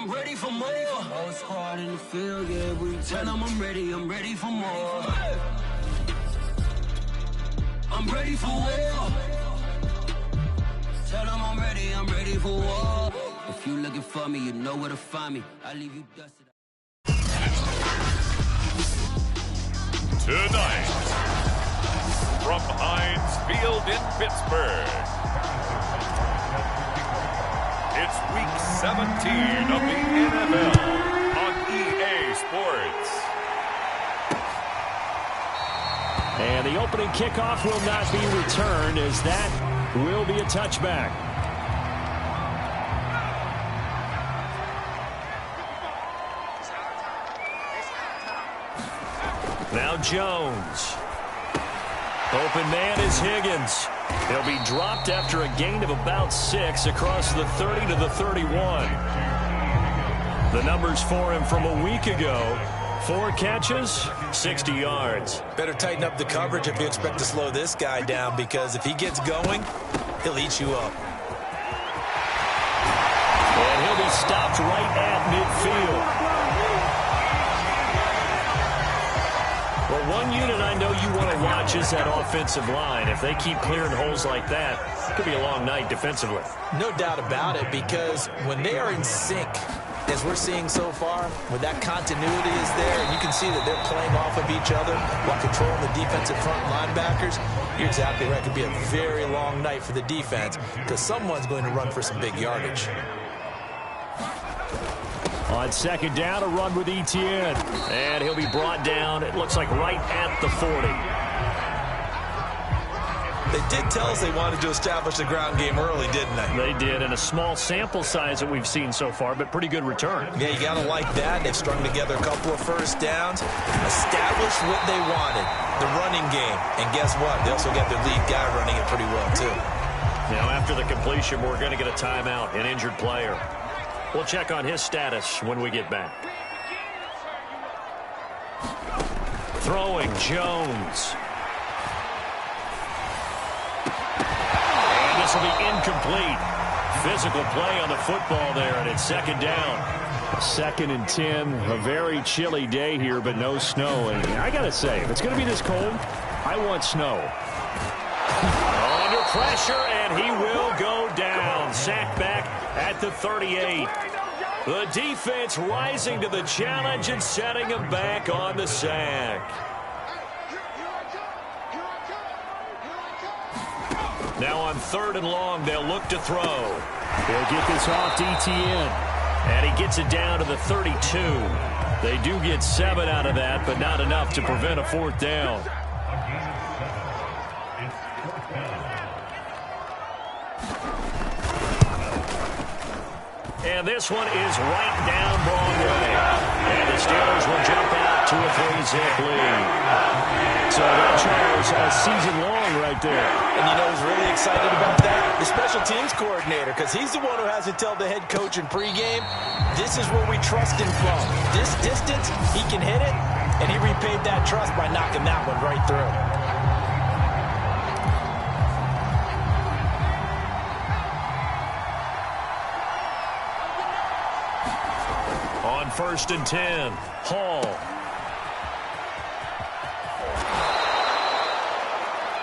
I'm ready for more. Most hard in the field, yeah, we tell them I'm ready for more. I'm ready for war. Tell them I'm ready for war. If you looking for me, you know where to find me. I leave you dusted. Tonight, from Heinz Field in Pittsburgh, it's Week 17 of the NFL on EA Sports. And the opening kickoff will not be returned, as that will be a touchback. Now Jones. Open man is Higgins. He'll be dropped after a gain of about 6 across the 30 to the 31. The numbers for him from a week ago: 4 catches, 60 yards. Better tighten up the coverage if you expect to slow this guy down, because if he gets going, he'll eat you up. And he'll be stopped right at midfield. Well, one unit I know you want to watch is that offensive line. If they keep clearing holes like that, it could be a long night defensively. No doubt about it, because when they are in sync, as we're seeing so far, when that continuity is there, and you can see that they're playing off of each other while controlling the defensive front linebackers, you're exactly right. It could be a very long night for the defense, because someone's going to run for some big yardage. On second down, a run with Etienne. And he'll be brought down, it looks like, right at the 40. They did tell us they wanted to establish the ground game early, didn't they? They did, and a small sample size that we've seen so far, but pretty good return. Yeah, you got to like that. They've strung together a couple of first downs, established what they wanted, the running game. And guess what? They also got their lead guy running it pretty well, too. Now, after the completion, we're going to get a timeout, an injured player. We'll check on his status when we get back. Throwing, Jones. And this will be incomplete. Physical play on the football there, and it's second down. 2nd and 10, a very chilly day here, but no snow. And I got to say, if it's going to be this cold, I want snow. Under pressure, and he will go down. Sacked back at the 38. The defense rising to the challenge and setting him back on the sack. Now on 3rd and long, they'll look to throw. They'll get this off to Etienne. And he gets it down to the 32. They do get 7 out of that, but not enough to prevent a 4th down. And this one is right down Broadway. And the Steelers will jump out to a 3-zip lead. So that shows a season long right there. And you know who's really excited about that? The special teams coordinator, because he's the one who has to tell the head coach in pregame, this is where we trust him from. This distance, he can hit it, and he repaid that trust by knocking that one right through. On 1st and 10, Hall.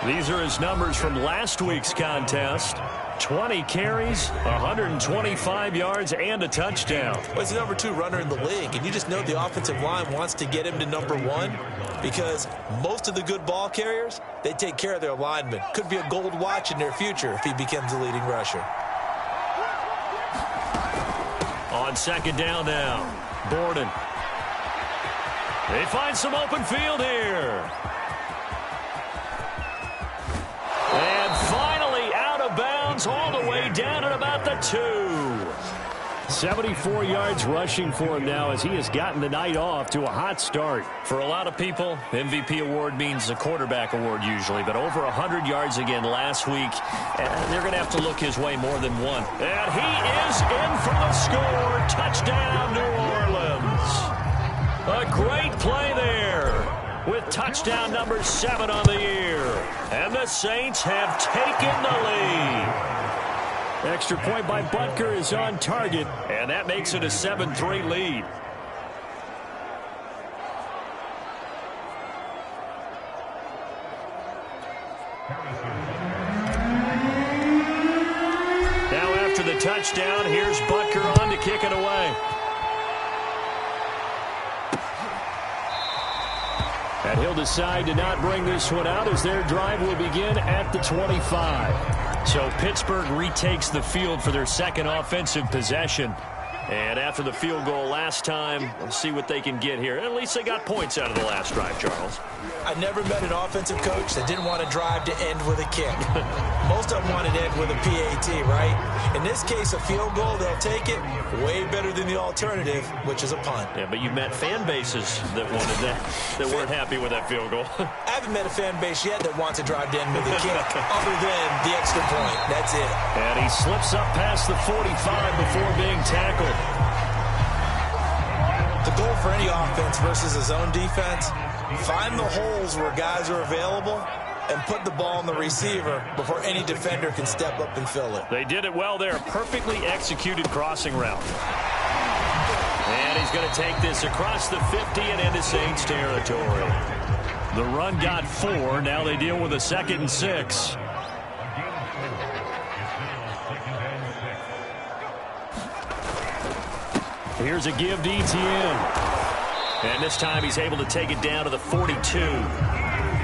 These are his numbers from last week's contest. 20 carries, 125 yards, and a touchdown. Well, he's the number 2 runner in the league, and you just know the offensive line wants to get him to number 1, because most of the good ball carriers, they take care of their linemen. Could be a gold watch in their future if he becomes the leading rusher. On 2nd down now, Borden. They find some open field here. And finally out of bounds all the way down at about the 2. 74 yards rushing for him now as he has gotten the night off to a hot start. For a lot of people, MVP award means a quarterback award usually, but over 100 yards again last week, and they're going to have to look his way more than one. And he is in for the score. Touchdown, New Orleans. A great play there with touchdown number 7 on the year. And the Saints have taken the lead. Extra point by Butker is on target, and that makes it a 7-3 lead. Now after the touchdown, here's Butker on to kick it away. And he'll decide to not bring this one out as their drive will begin at the 25. So Pittsburgh retakes the field for their second offensive possession. And after the field goal last time, let's see what they can get here. At least they got points out of the last drive, Charles. I never met an offensive coach that didn't want to drive to end with a kick. Most of them wanted to end with a PAT, right? In this case, a field goal, they'll take it. Way better than the alternative, which is a punt. Yeah, but you've met fan bases that wanted that, that weren't happy with that field goal. I haven't met a fan base yet that wants to drive to end with a kick, other than the extra point. That's it. And he slips up past the 45 before being tackled. The goal for any offense versus a zone defense, find the holes where guys are available and put the ball on the receiver before any defender can step up and fill it. They did it well there. Perfectly executed crossing route. And he's going to take this across the 50 and into Saints territory. The run got 4. Now they deal with a 2nd and 6. Here's a give to ETN. And this time he's able to take it down to the 42.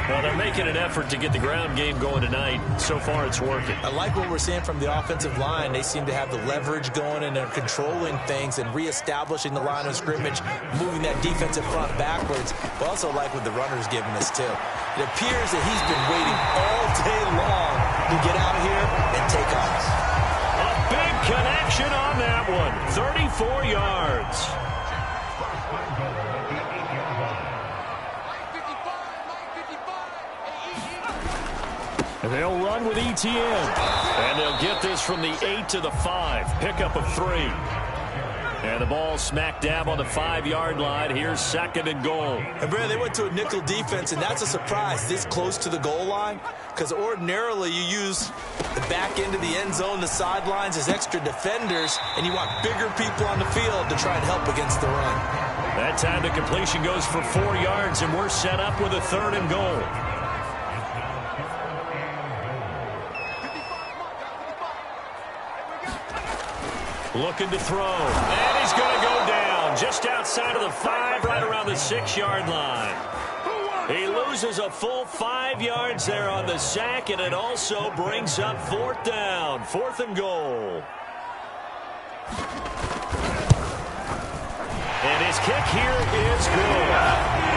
Well, they're making an effort to get the ground game going tonight. So far, it's working. I like what we're seeing from the offensive line. They seem to have the leverage going, and they're controlling things and reestablishing the line of scrimmage, moving that defensive front backwards. But also like what the runner's giving us, too. It appears that he's been waiting all day long to get out here and take off. A big connection on that one. 34 yards. They'll run with ETN. And they'll get this from the 8 to the 5. Pickup of 3. And the ball smack dab on the 5-yard line. Here's 2nd and goal. And Brad, they went to a nickel defense, and that's a surprise this close to the goal line, because ordinarily you use the back end of the end zone, the sidelines as extra defenders, and you want bigger people on the field to try and help against the run. That time the completion goes for 4 yards, and we're set up with a 3rd and goal. Looking to throw. And he's going to go down just outside of the 5, right around the 6-yard line. He loses a full 5 yards there on the sack, and it also brings up 4th down. 4th and goal. And his kick here is good.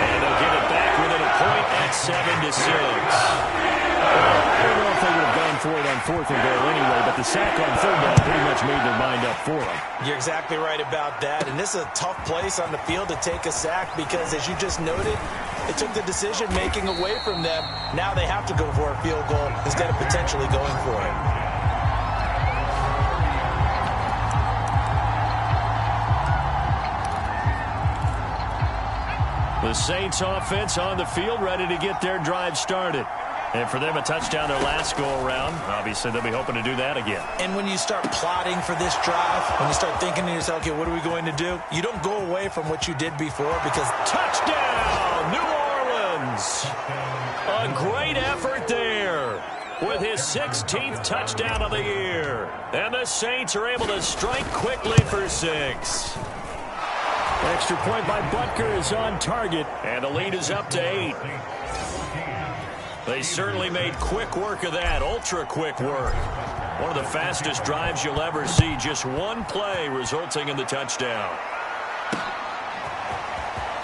And they'll get it back within a point at 7-6. I don't know if they would have gone for it on 4th and goal anyway, but the sack on 3rd down pretty much made their mind up for them. You're exactly right about that, and this is a tough place on the field to take a sack because, as you just noted, it took the decision-making away from them. Now they have to go for a field goal instead of potentially going for it. The Saints offense on the field, ready to get their drive started. And for them, a touchdown their last go-around. Obviously, they'll be hoping to do that again. And when you start plotting for this drive, when you start thinking to yourself, okay, what are we going to do? You don't go away from what you did before because... Touchdown, New Orleans! A great effort there with his 16th touchdown of the year. And the Saints are able to strike quickly for 6. Extra point by Butker is on target, and the lead is up to 8. They certainly made quick work of that, ultra-quick work. One of the fastest drives you'll ever see, just one play resulting in the touchdown.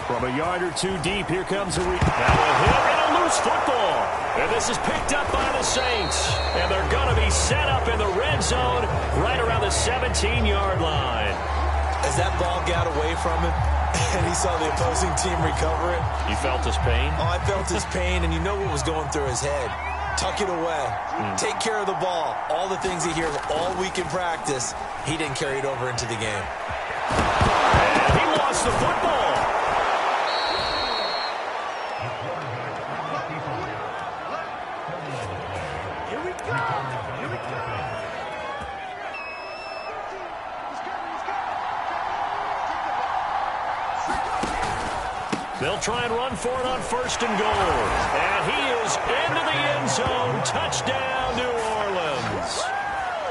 From a yard or 2 deep, here comes a hit and a loose football. And this is picked up by the Saints. And they're going to be set up in the red zone right around the 17-yard line. As that ball got away from him, and he saw the opposing team recover it. You felt his pain? Oh, I felt his pain, and you know what was going through his head. Tuck it away. Take care of the ball. All the things he hears all week in practice, he didn't carry it over into the game. And he lost the football. They'll try and run for it on 1st and goal. And he is into the end zone. Touchdown, New Orleans.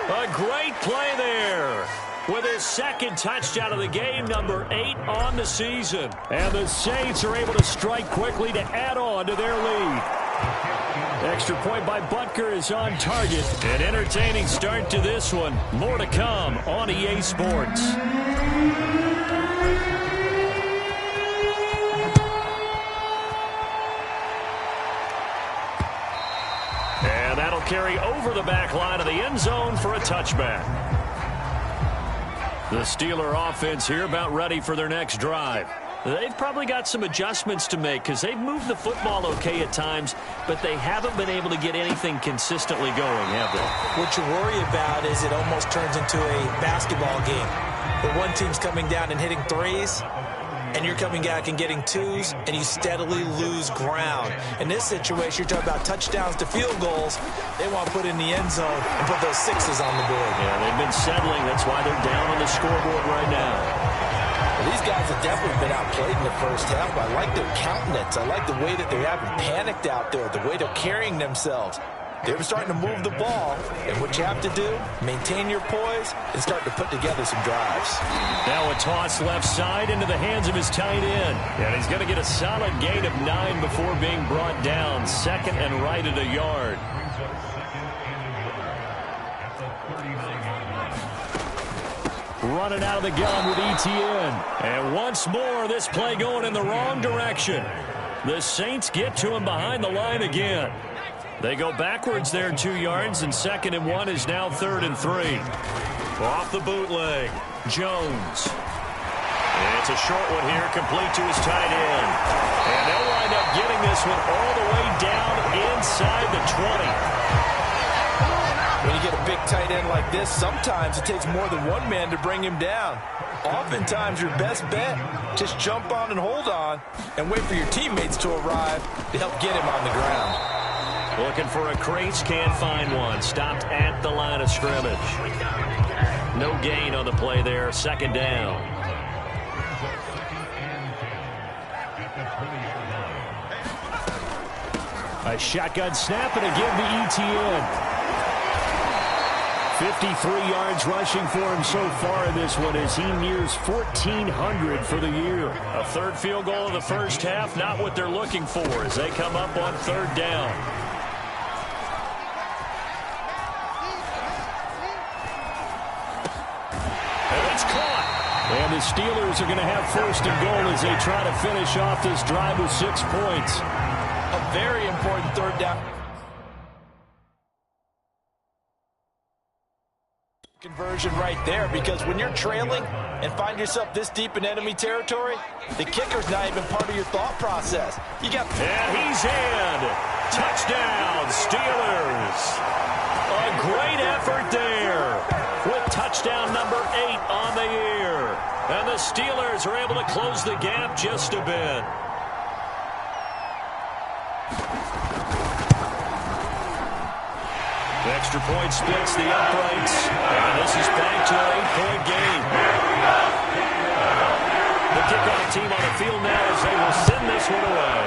A great play there. With his 2nd touchdown of the game, number 8 on the season. And the Saints are able to strike quickly to add on to their lead. Extra point by Butker is on target. An entertaining start to this one. More to come on EA Sports. And that'll carry over the back line of the end zone for a touchback. The Steeler offense here about ready for their next drive. They've probably got some adjustments to make because they've moved the football okay at times, but they haven't been able to get anything consistently going, have they? What you worry about is it almost turns into a basketball game where one team's coming down and hitting threes, and you're coming back and getting twos, and you steadily lose ground. In this situation, you're talking about touchdowns to field goals. They want to put in the end zone and put those 6s on the board. Yeah, they've been settling. That's why they're down on the scoreboard right now. Well, these guys have definitely been outplayed in the first half. I like their countenance. I like the way that they haven't panicked out there, the way they're carrying themselves. They're starting to move the ball, and what you have to do, maintain your poise and start to put together some drives. Now a toss left side into the hands of his tight end. And he's going to get a solid gain of 9 before being brought down. 2nd and right at a yard. Running out of the gun with Etienne. And once more, this play going in the wrong direction. The Saints get to him behind the line again. They go backwards there 2 yards, and 2nd and 1 is now 3rd and 3. Off the bootleg, Jones. It's a short one here, complete to his tight end. And they'll wind up getting this one all the way down inside the 20. When you get a big tight end like this, sometimes it takes more than one man to bring him down. Oftentimes, your best bet, just jump on and hold on and wait for your teammates to arrive to help get him on the ground. Looking for a crease, can't find one. Stopped at the line of scrimmage. No gain on the play there, 2nd down. A shotgun snap and again to Etienne. 53 yards rushing for him so far in this one as he nears 1,400 for the year. A 3rd field goal in the first half, not what they're looking for as they come up on 3rd down. And the Steelers are going to have 1st and goal as they try to finish off this drive with 6 points. A very important 3rd down conversion right there, because when you're trailing and find yourself this deep in enemy territory, the kicker's not even part of your thought process. You got... And he's in. Touchdown, Steelers. A great effort there with touchdown number 8 on the year. And the Steelers are able to close the gap just a bit. Extra point splits the uprights. And this is back to an 8-point game. The kickoff team on the field now as they will send this one away.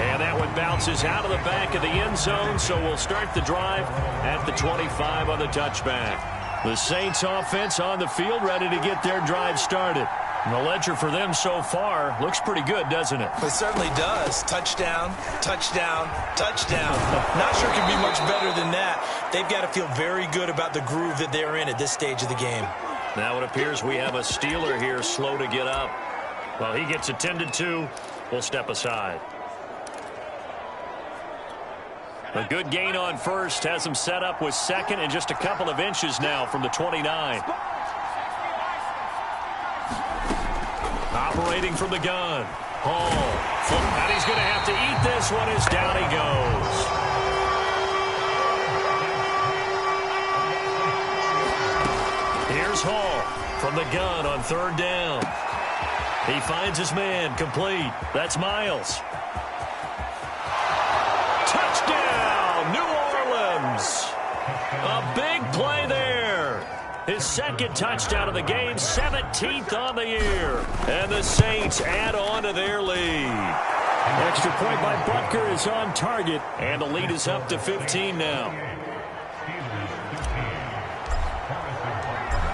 And that one bounces out of the back of the end zone, so we'll start the drive at the 25 on the touchback. The Saints offense on the field ready to get their drive started. And the ledger for them so far looks pretty good, doesn't it? It certainly does. Touchdown, touchdown, touchdown. Not sure it can be much better than that. They've got to feel very good about the groove that they're in at this stage of the game. Now it appears we have a Steeler here slow to get up. Well, he gets attended to. We'll step aside. A good gain on 1st has him set up with 2nd and just a couple of inches now from the 29. Operating from the gun. Hall. And he's going to have to eat this one as down he goes. Here's Hall from the gun on 3rd down. He finds his man complete. That's Miles. Touchdown, New Orleans. A big play there. His second touchdown of the game, 17th on the year. And the Saints add on to their lead. Extra point by Butker is on target, and the lead is up to 15 now.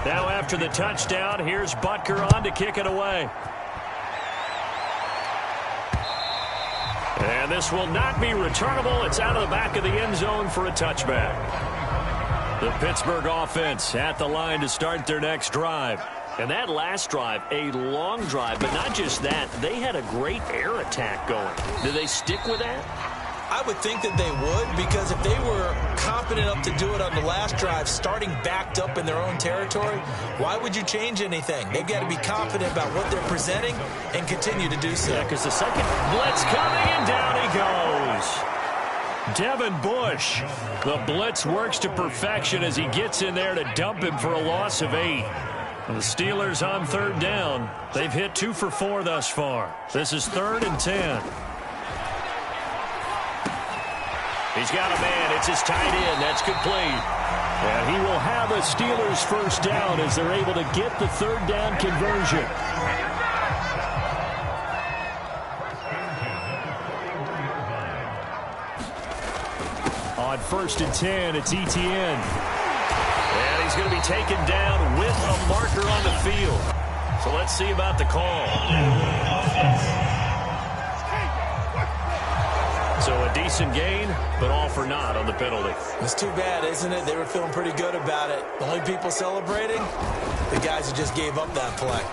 Now after the touchdown, here's Butker on to kick it away. And this will not be returnable. It's out of the back of the end zone for a touchback. The Pittsburgh offense at the line to start their next drive. And that last drive, a long drive, but not just that. They had a great air attack going. Do they stick with that? I would think that they would, because if they were confident enough to do it on the last drive, starting backed up in their own territory, why would you change anything? They've got to be confident about what they're presenting and continue to do so. Yeah, because the second blitz coming, and down he goes. Devin Bush. The blitz works to perfection as he gets in there to dump him for a loss of 8. The Steelers on third down. They've hit 2 for 4 thus far. This is 3rd and 10. He's got a man. It's his tight end. That's complete. And he will have a Steelers first down as they're able to get the third down conversion. On 1st and 10, it's Etienne. And he's going to be taken down with a marker on the field. So let's see about the call. So a decent gain, but all for naught on the penalty. It's too bad, isn't it? They were feeling pretty good about it. The only people celebrating, the guys who just gave up that play.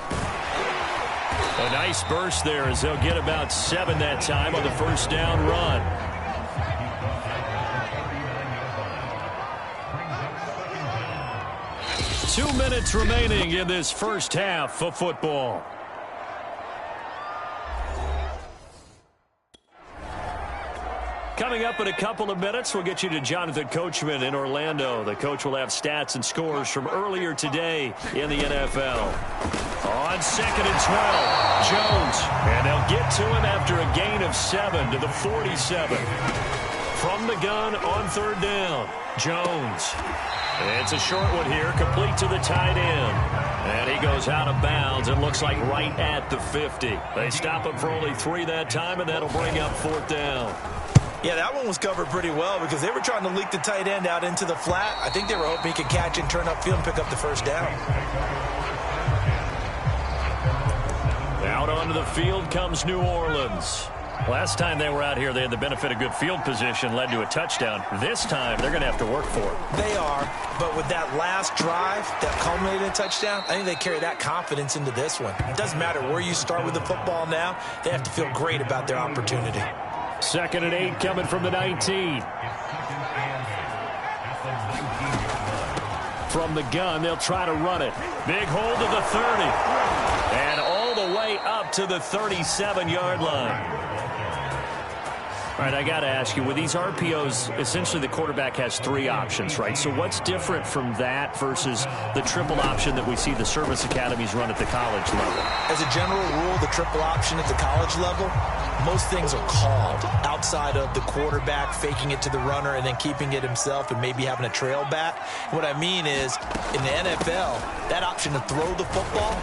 A nice burst there as they'll get about 7 that time on the first down run. Two minutes remaining in this first half of football. Coming up in a couple of minutes, we'll get you to Jonathan Coachman in Orlando. The coach will have stats and scores from earlier today in the NFL. On 2nd and 12, Jones. And they'll get to him after a gain of 7 to the 47. From the gun on 3rd down, Jones. It's a short one here, complete to the tight end. And he goes out of bounds. It looks like right at the 50. They stop him for only 3 that time, and that'll bring up 4th down. Yeah, that one was covered pretty well because they were trying to leak the tight end out into the flat. I think they were hoping he could catch and turn upfield and pick up the first down. Out onto the field comes New Orleans. Last time they were out here, they had the benefit of good field position, led to a touchdown. This time, they're going to have to work for it. They are, but with that last drive that culminated in a touchdown, I think they carry that confidence into this one. It doesn't matter where you start with the football now. They have to feel great about their opportunity. 2nd and 8 coming from the 19. From the gun, they'll try to run it. Big hold to the 30. And all the way up to the 37-yard line. All right, I got to ask you, with these RPOs, essentially the quarterback has 3 options, right? So what's different from that versus the triple option that we see the service academies run at the college level? As a general rule, the triple option at the college level, most things are called outside of the quarterback faking it to the runner and then keeping it himself and maybe having a trail back. What I mean is, in the NFL, that option to throw the football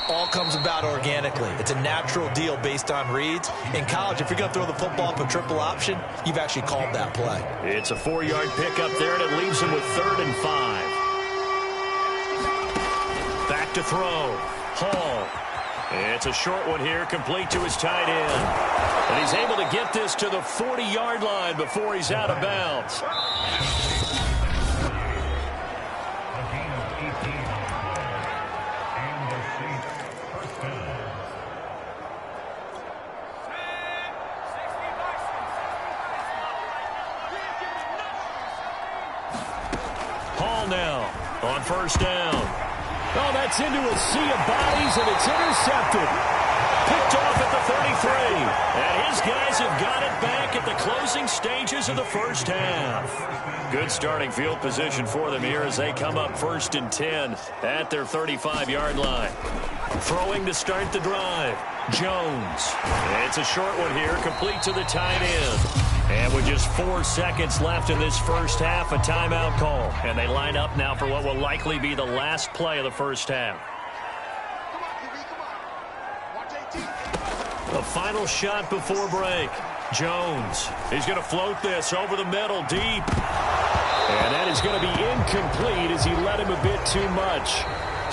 all comes about organically. It's a natural deal based on reads. In college, if you're going to throw the football up a triple option, you've actually called that play. It's a 4-yard pickup there, and it leaves him with 3rd and 5. Back to throw. Hall. It's a short one here, complete to his tight end. And he's able to get this to the 40-yard line before he's out of bounds. Hall now on 1st down. Oh, that's into a sea of bodies, and it's intercepted. Picked off at the 33. And his guys have got it back at the closing stages of the first half. Good starting field position for them here as they come up 1st and 10 at their 35-yard line. Throwing to start the drive. Jones. It's a short one here, complete to the tight end. And with just 4 seconds left in this first half, a timeout call. And they line up now for what will likely be the last play of the first half. The final shot before break. Jones. He's going to float this over the middle, deep. And that is going to be incomplete as he let him a bit too much.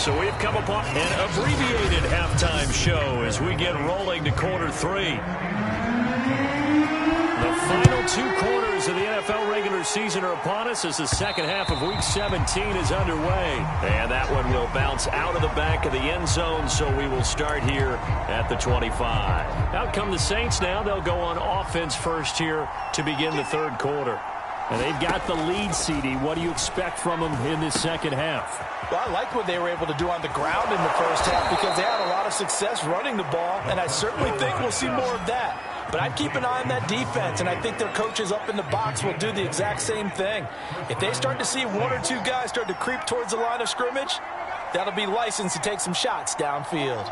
So we've come upon an abbreviated halftime show as we get rolling to quarter 3. The final 2 quarters of the NFL regular season are upon us as the second half of Week 17 is underway. And that one will bounce out of the back of the end zone, so we will start here at the 25. Out come the Saints now. They'll go on offense first here to begin the third quarter. And they've got the lead, CD. What do you expect from them in this second half? Well, I like what they were able to do on the ground in the first half because they had a lot of success running the ball, and I certainly think we'll see more of that. But I'd keep an eye on that defense, and I think their coaches up in the box will do the exact same thing. If they start to see 1 or 2 guys start to creep towards the line of scrimmage, that'll be licensed to take some shots downfield.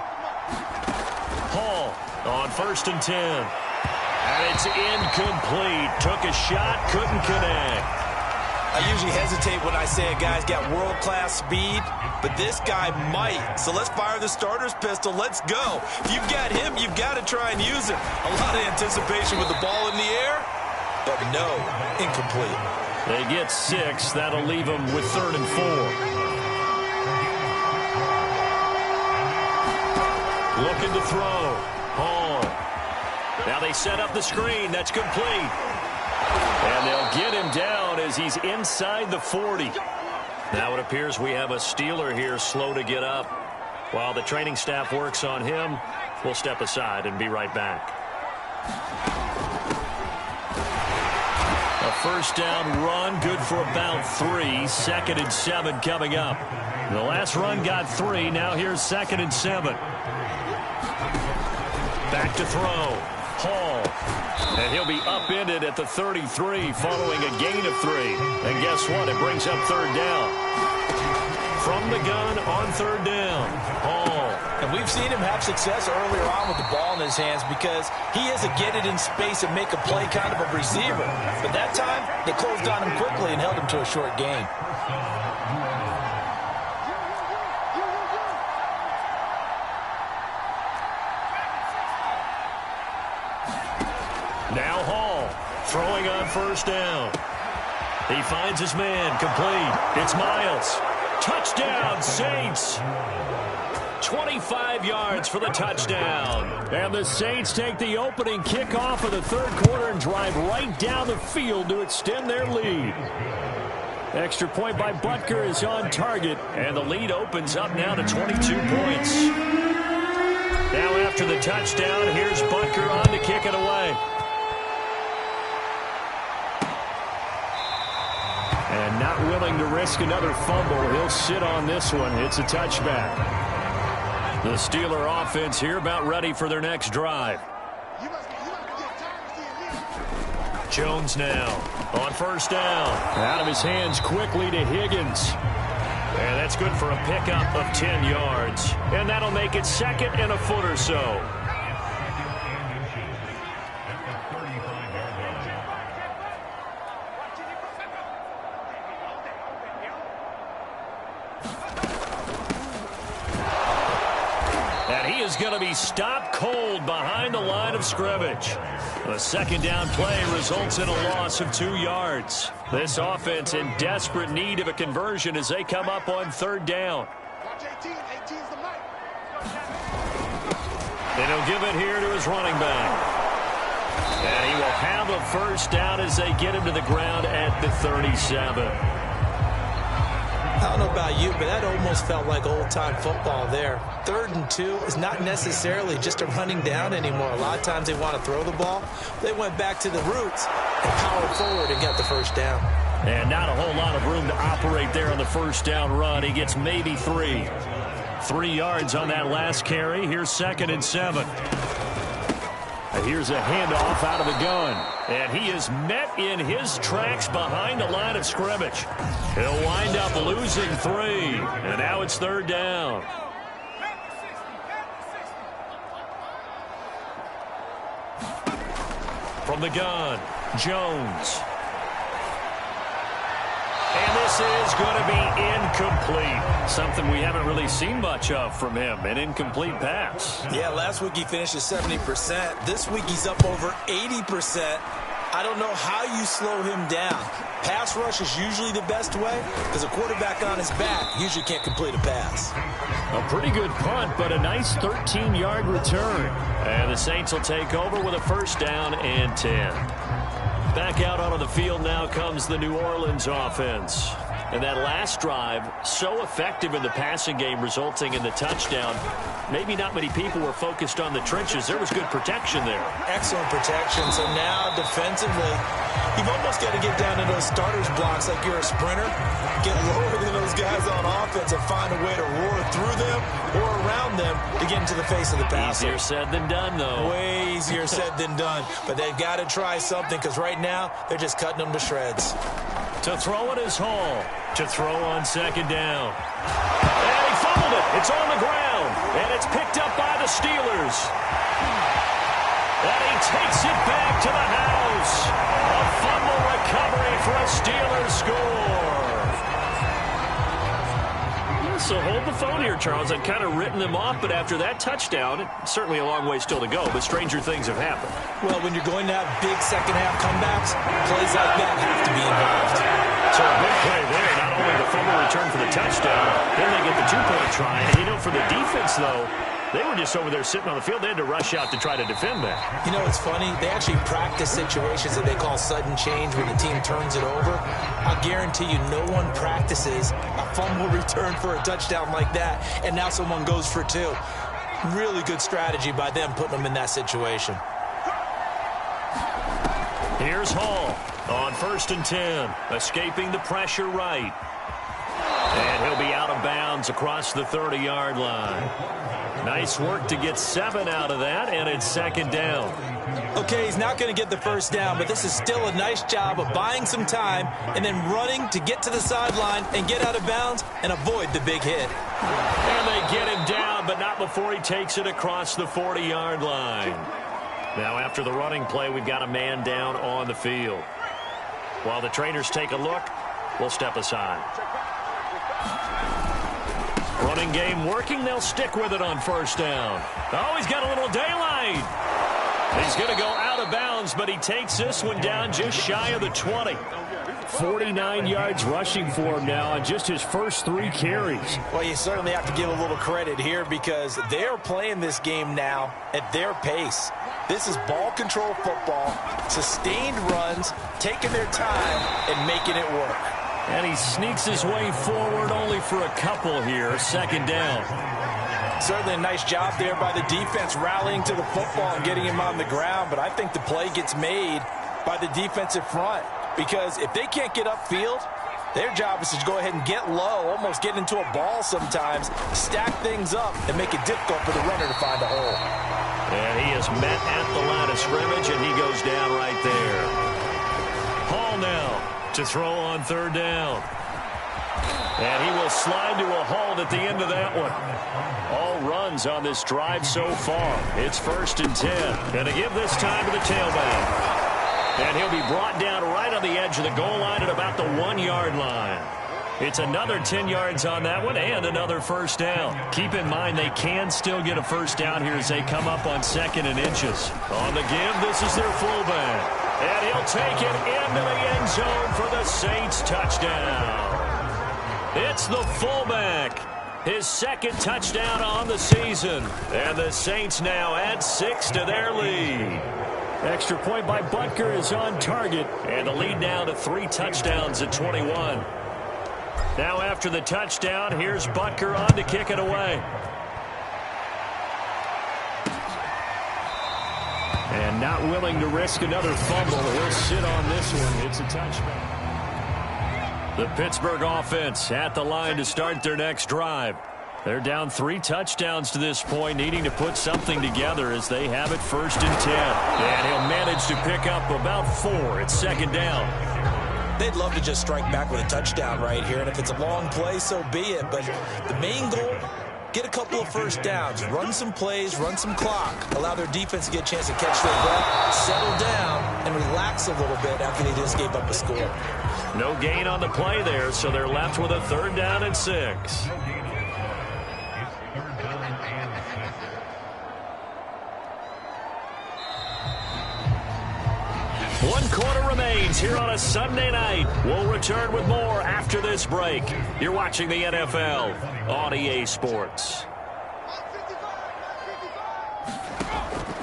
Hall on 1st and 10. And it's incomplete. Took a shot, couldn't connect. I usually hesitate when I say a guy's got world-class speed, but this guy might. So let's fire the starter's pistol. Let's go. If you've got him, you've got to try and use him. A lot of anticipation with the ball in the air, but no, incomplete. They get 6. That'll leave them with 3rd and 4. Looking to throw. Hall. Now they set up the screen. That's complete. And they'll get him down as he's inside the 40. Now it appears we have a Steeler here slow to get up. While the training staff works on him, we'll step aside and be right back. A first down run, good for about 3. 2nd and 7 coming up. The last run got 3. Now here's 2nd and 7. Back to throw. Hall. And he'll be upended at the 33 following a gain of 3. And guess what? It brings up 3rd down. From the gun on 3rd down. Hall. And we've seen him have success earlier on with the ball in his hands because he is a get it in space and make a play kind of a receiver. But that time, they closed on him quickly and held him to a short gain. Now Hall throwing on 1st down. He finds his man, complete. It's Miles. Touchdown, Saints. 25 yards for the touchdown. And the Saints take the opening kickoff of the third quarter and drive right down the field to extend their lead. Extra point by Butker is on target, and the lead opens up now to 22 points. Now after the touchdown, here's Butker on to kick it away. And not willing to risk another fumble. He'll sit on this one. It's a touchback. The Steeler offense here about ready for their next drive. Jones now on 1st down. Out of his hands quickly to Higgins. And that's good for a pickup of 10 yards. And that'll make it 2nd and a foot or so. Is going to be stopped cold behind the line of scrimmage. The 2nd down play results in a loss of 2 yards. This offense in desperate need of a conversion as they come up on 3rd down. And he'll give it here to his running back. And he will have a 1st down as they get him to the ground at the 37. I don't know about you, but that almost felt like old-time football there. 3rd and 2 is not necessarily just a running down anymore. A lot of times they want to throw the ball. They went back to the roots and powered forward and got the 1st down. And not a whole lot of room to operate there on the 1st down run. He gets maybe 3. 3 yards on that last carry. Here's 2nd and 7. And here's a handoff out of the gun. And he is met in his tracks behind the line of scrimmage. He'll wind up losing 3. And now it's 3rd down. From the gun, Jones. And this is going to be incomplete. Something we haven't really seen much of from him, an incomplete pass. Yeah, last week he finished at 70%. This week he's up over 80%. I don't know how you slow him down. Pass rush is usually the best way because a quarterback on his back usually can't complete a pass. A pretty good punt, but a nice 13-yard return. And the Saints will take over with a first down and 10. Back out onto the field now comes the New Orleans offense. And that last drive, so effective in the passing game, resulting in the touchdown. Maybe not many people were focused on the trenches. There was good protection there. Excellent protection. So now defensively, you've almost got to get down to those starters blocks like you're a sprinter. Get lower than those guys on offense and find a way to roar through them or around them to get into the face of the passer. Easier said than done, though. Way easier said than done. But they've got to try something because right now they're just cutting them to shreds. To throw it is Hall. To throw on second down. And he fumbled it. It's on the ground. And it's picked up by the Steelers. And he takes it back to the house. A fumble recovery for a Steelers score. So hold the phone here, Charles. I'd kind of written them off, but after that touchdown, it's certainly a long way still to go, but stranger things have happened. Well, when you're going to have big second-half comebacks, plays like that have to be involved. So a big play there. Not only the fumble return for the touchdown, then they get the two-point try. And, you know, for the defense, though, they were just over there sitting on the field. They had to rush out to try to defend that. You know, it's funny. They actually practice situations that they call sudden change when the team turns it over. I'll guarantee you no one practices a fumble return for a touchdown like that, and now someone goes for two. Really good strategy by them putting them in that situation. Here's Hall on 1st and 10, escaping the pressure right. And he'll be out of bounds across the 30-yard line. Nice work to get 7 out of that, and it's second down. Okay, he's not going to get the first down, but this is still a nice job of buying some time and then running to get to the sideline and get out of bounds and avoid the big hit. And they get him down, but not before he takes it across the 40-yard line. Now, after the running play, we've got a man down on the field. While the trainers take a look, we'll step aside. Running game working. They'll stick with it on first down. Oh, he's got a little daylight. He's going to go out of bounds, but he takes this one down just shy of the 20. 49 yards rushing for him now on just his first 3 carries. Well, you certainly have to give a little credit here because they're playing this game now at their pace. This is ball control football, sustained runs, taking their time and making it work. And he sneaks his way forward only for a couple here. Second down. Certainly a nice job there by the defense rallying to the football and getting him on the ground. But I think the play gets made by the defensive front because if they can't get upfield, their job is to go ahead and get low, almost get into a ball sometimes, stack things up, and make it difficult for the runner to find a hole. And he is met at the line of scrimmage, and he goes down right there. Hall now to throw on third down. And he will slide to a halt at the end of that one. All runs on this drive so far. It's 1st and 10. Going to give this time to the tailback. And he'll be brought down right on the edge of the goal line at about the 1-yard line. It's another 10 yards on that one and another first down. Keep in mind they can still get a first down here as they come up on 2nd and inches. On the give, this is their fullback. And he'll take it into the end zone for the Saints touchdown. It's the fullback. His 2nd touchdown on the season. And the Saints now add 6 to their lead. Extra point by Butker is on target. And the lead now to 3 touchdowns at 21. Now after the touchdown, here's Butker on to kick it away. And not willing to risk another fumble. He'll sit on this one. It's a touchback. The Pittsburgh offense at the line to start their next drive. They're down 3 touchdowns to this point, needing to put something together as they have it 1st and 10. And he'll manage to pick up about 4. It's 2nd down. They'd love to just strike back with a touchdown right here, and if it's a long play, so be it. But the main goal, get a couple of first downs, run some plays, run some clock, allow their defense to get a chance to catch their breath, settle down, and relax a little bit after they just gave up a score. No gain on the play there, so they're left with a 3rd down and 6. One quarter remains here on a Sunday night. We'll return with more after this break. You're watching the NFL on EA Sports.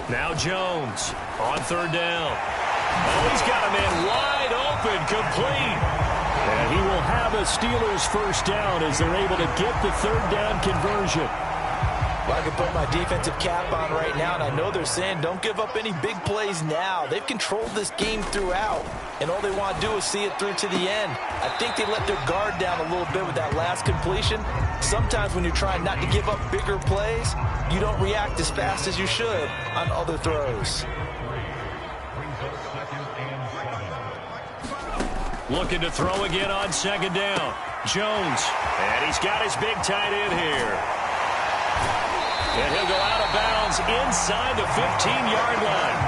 Now Jones on 3rd down. Oh, he's got a man wide open, complete. And he will have a Steelers 1st down as they're able to get the 3rd down conversion. Well, I can put my defensive cap on right now, and I know they're saying don't give up any big plays now. They've controlled this game throughout, and all they want to do is see it through to the end. I think they let their guard down a little bit with that last completion. Sometimes when you're trying not to give up bigger plays, you don't react as fast as you should on other throws. Looking to throw again on 2nd down. Jones, and he's got his big tight end here. And he'll go out of bounds inside the 15-yard line.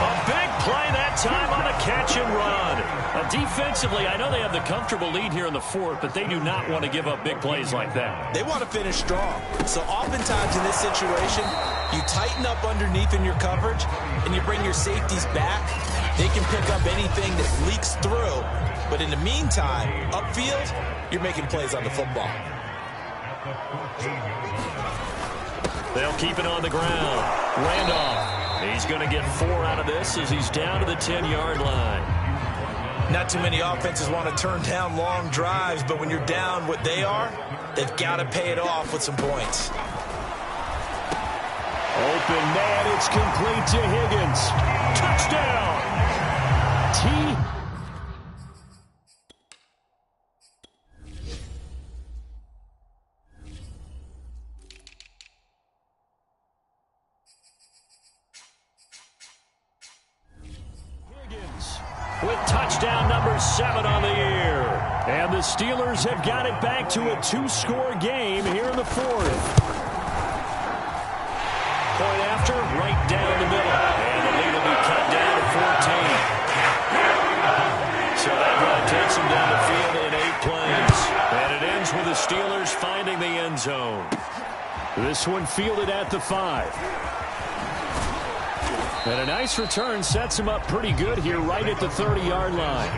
A big play that time on a catch and run. Defensively, I know they have the comfortable lead here in the 4th, but they do not want to give up big plays like that. They want to finish strong. So oftentimes in this situation, you tighten up underneath in your coverage, and you bring your safeties back. They can pick up anything that leaks through. But in the meantime, upfield, you're making plays on the football. They'll keep it on the ground. Randolph, he's going to get 4 out of this as he's down to the 10-yard line. Not too many offenses want to turn down long drives, but when you're down what they are, they've got to pay it off with some points. Open man, it's complete to Higgins. Touchdown! With touchdown number 7 on the year. And the Steelers have got it back to a 2-score game here in the 4th. Point after, right down the middle. And the lead will be cut down to 14. So that run takes them down the field in 8 plays. And it ends with the Steelers finding the end zone. This one fielded at the 5. And a nice return sets him up pretty good here right at the 30-yard line.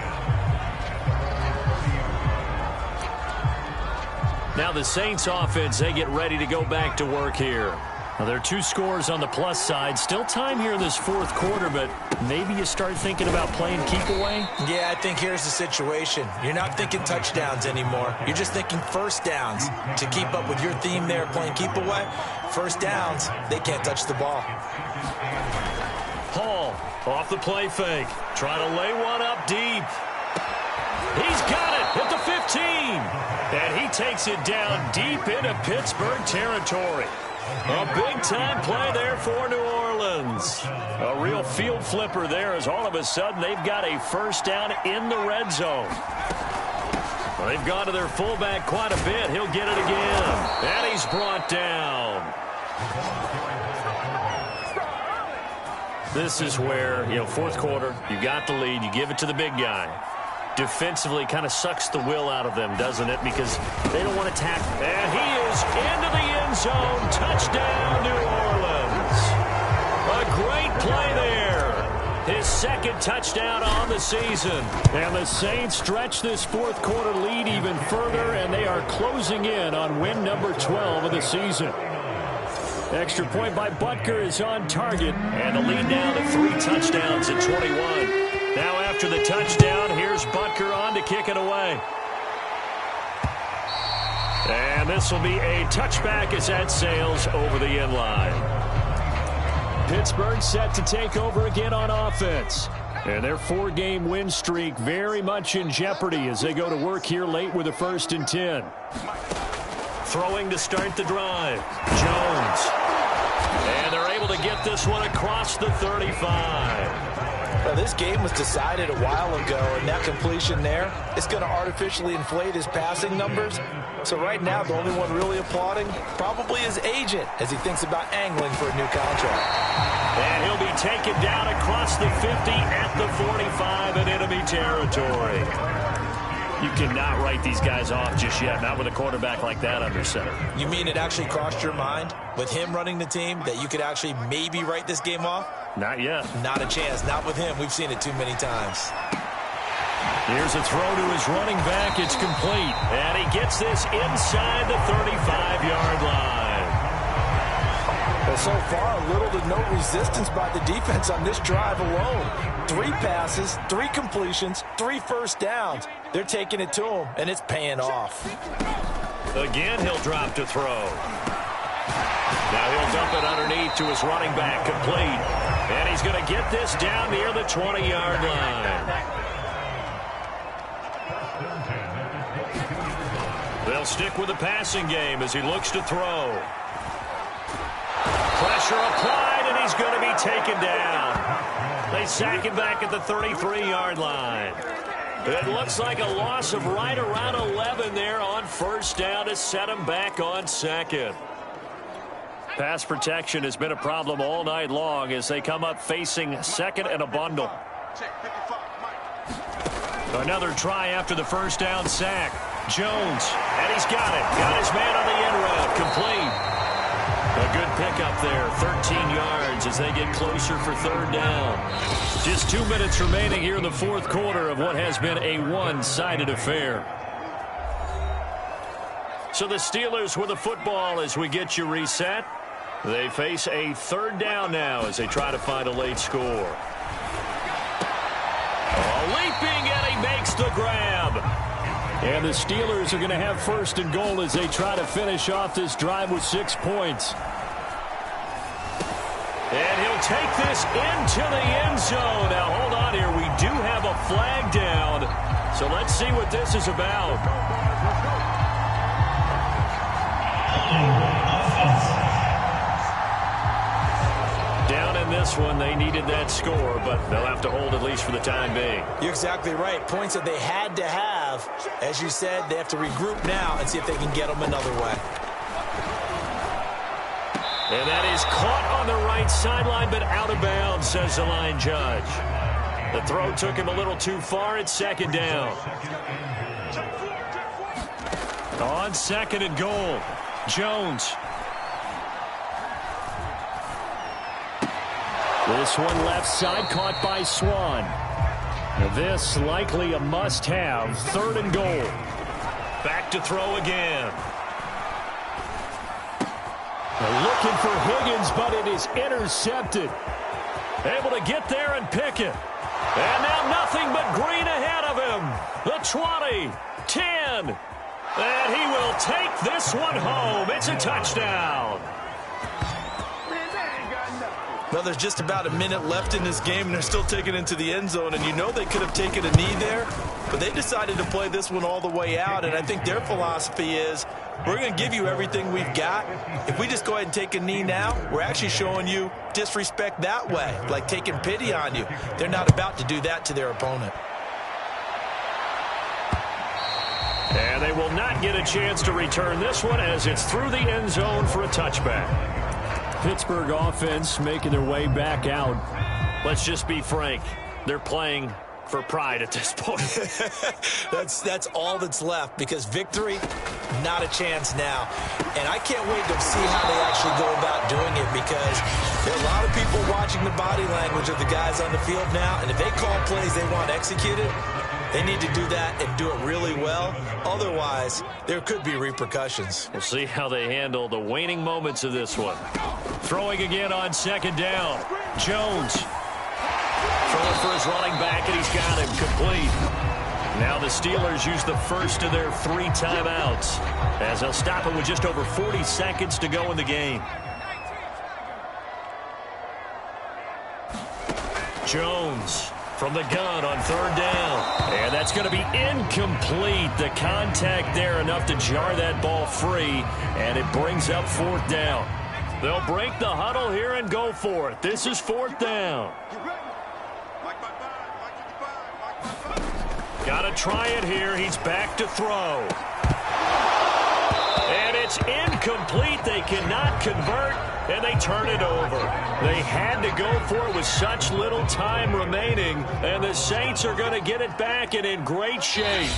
Now the Saints offense, they get ready to go back to work here. Now there are 2 scores on the plus side. Still time here in this 4th quarter, but maybe you start thinking about playing keep away? Yeah, I think here's the situation. You're not thinking touchdowns anymore. You're just thinking first downs. To keep up with your theme there, playing keep away, first downs, they can't touch the ball. Hall off the play fake. Trying to lay one up deep. He's got it at the 15. And he takes it down deep into Pittsburgh territory. A big-time play there for New Orleans. A real field flipper there as all of a sudden they've got a first down in the red zone. They've gone to their fullback quite a bit. He'll get it again. And he's brought down. This is where, 4th quarter, you got the lead, you give it to the big guy. Defensively kind of sucks the will out of them, doesn't it? Because they don't want to tackle. And he is into the end zone. Touchdown, New Orleans. A great play there. His 2nd touchdown on the season. And the Saints stretch this 4th quarter lead even further, and they are closing in on win number 12 of the season. Extra point by Butker is on target, and the lead now to 3 touchdowns at 21. Now after the touchdown, here's Butker on to kick it away. And this will be a touchback as that sails over the end line. Pittsburgh set to take over again on offense. And their 4-game win streak very much in jeopardy as they go to work here late with a 1st and 10. Throwing to start the drive. Jones. And they're able to get this one across the 35. Well, this game was decided a while ago, and that completion there is going to artificially inflate his passing numbers. So right now, the only one really applauding probably his agent as he thinks about angling for a new contract. And he'll be taken down across the 50 at the 45 in enemy territory. You cannot write these guys off just yet, not with a quarterback like that under center. You mean it actually crossed your mind with him running the team that you could actually maybe write this game off? Not yet. Not a chance. Not with him. We've seen it too many times. Here's a throw to his running back. It's complete. And he gets this inside the 35-yard line. Well, so far, little to no resistance by the defense on this drive alone. 3 passes, 3 completions, 3 first downs. They're taking it to him, and it's paying off. Again, he'll drop to throw. Now he'll dump it underneath to his running back, complete. And he's going to get this down near the 20-yard line. They'll stick with the passing game as he looks to throw. Pressure applied, and he's going to be taken down. They sack him back at the 33-yard line. It looks like a loss of right around 11 there on first down to set him back on second. Pass protection has been a problem all night long as they come up facing second and a bundle. Another try after the first down sack. Jones, and he's got it. Got his man on the end route, complete. A good pickup there, 13 yards as they get closer for third down. Just 2 minutes remaining here in the fourth quarter of what has been a one-sided affair. So the Steelers with the football as we get you reset. They face a third down now as they try to find a late score. Leaping, and he makes the grab. And the Steelers are going to have first and goal as they try to finish off this drive with 6 points. And he'll take this into the end zone. Now, hold on here. We do have a flag down. So let's see what this is about. Down in this one, they needed that score, but they'll have to hold at least for the time being. You're exactly right. Points that they had to have. As you said, they have to regroup now and see if they can get them another way. And that is caught on the right sideline, but out of bounds, says the line judge. The throw took him a little too far. It's second down. On second and goal, Jones. This one left side caught by Swan. This likely a must-have. Third and goal. Back to throw again. They're looking for Higgins, but it is intercepted. Able to get there and pick it. And now nothing but green ahead of him. The 20, 10. And he will take this one home. It's a touchdown. Well, there's just about a minute left in this game, and they're still taking it into the end zone. And you know they could have taken a knee there, but they decided to play this one all the way out. And I think their philosophy is, we're going to give you everything we've got. If we just go ahead and take a knee now, we're actually showing you disrespect that way, like taking pity on you. They're not about to do that to their opponent. And they will not get a chance to return this one as it's through the end zone for a touchback. Pittsburgh offense making their way back out. Let's just be frank. They're playing for pride at this point. That's all that's left, because victory, not a chance now. And I can't wait to see how they actually go about doing it, because there are a lot of people watching the body language of the guys on the field now, and if they call plays they want executed, they need to do that and do it really well. Otherwise, there could be repercussions. We'll see how they handle the waning moments of this one. Throwing again on second down. Jones. Throwing for his running back, and he's got him complete. Now the Steelers use the first of their 3 timeouts as they'll stop it with just over 40 seconds to go in the game. Jones from the gun on third down. And that's going to be incomplete. The contact there enough to jar that ball free, and it brings up fourth down. They'll break the huddle here and go for it. This is fourth down. Got to try it here. He's back to throw. It's incomplete. They cannot convert, and they turn it over. They had to go for it with such little time remaining, and the Saints are going to get it back and in great shape.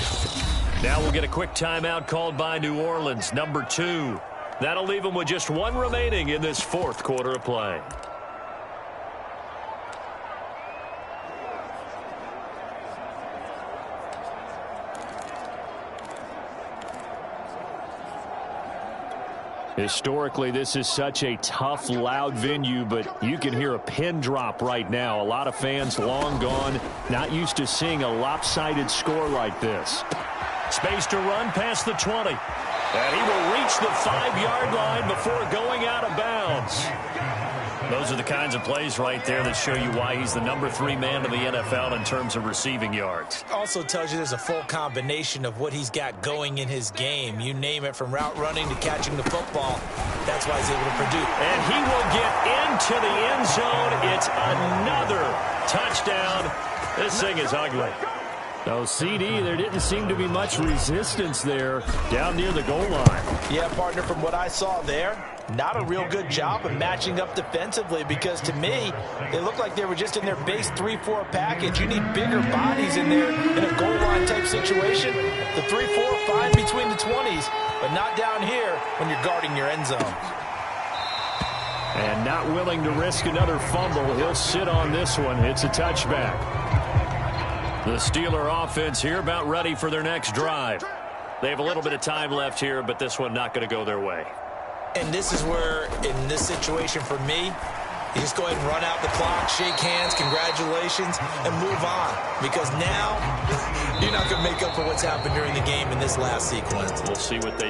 Now we'll get a quick timeout called by New Orleans, number 2. That'll leave them with just 1 remaining in this 4th quarter of play. Historically, this is such a tough, loud venue, but you can hear a pin drop right now. A lot of fans long gone, not used to seeing a lopsided score like this. Space to run past the 20. And he will reach the 5-yard line before going out of bounds. Those are the kinds of plays right there that show you why he's the number 3 man in the NFL in terms of receiving yards. Also tells you there's a full combination of what he's got going in his game. You name it, from route running to catching the football. That's why he's able to produce. And he will get into the end zone. It's another touchdown. This thing is ugly. No, CD, there didn't seem to be much resistance there down near the goal line. Yeah, partner, from what I saw there, not a real good job of matching up defensively, because to me, they looked like they were just in their base 3-4 package. You need bigger bodies in there in a goal line type situation. The 3-4, fine between the 20s, but not down here when you're guarding your end zone. And not willing to risk another fumble, he'll sit on this one. It's a touchback. The Steeler offense here about ready for their next drive. They have a little bit of time left here, but this one not going to go their way. And this is where, in this situation for me, you just go ahead and run out the clock, shake hands, congratulations, and move on. Because now, you're not going to make up for what's happened during the game in this last sequence. We'll see what they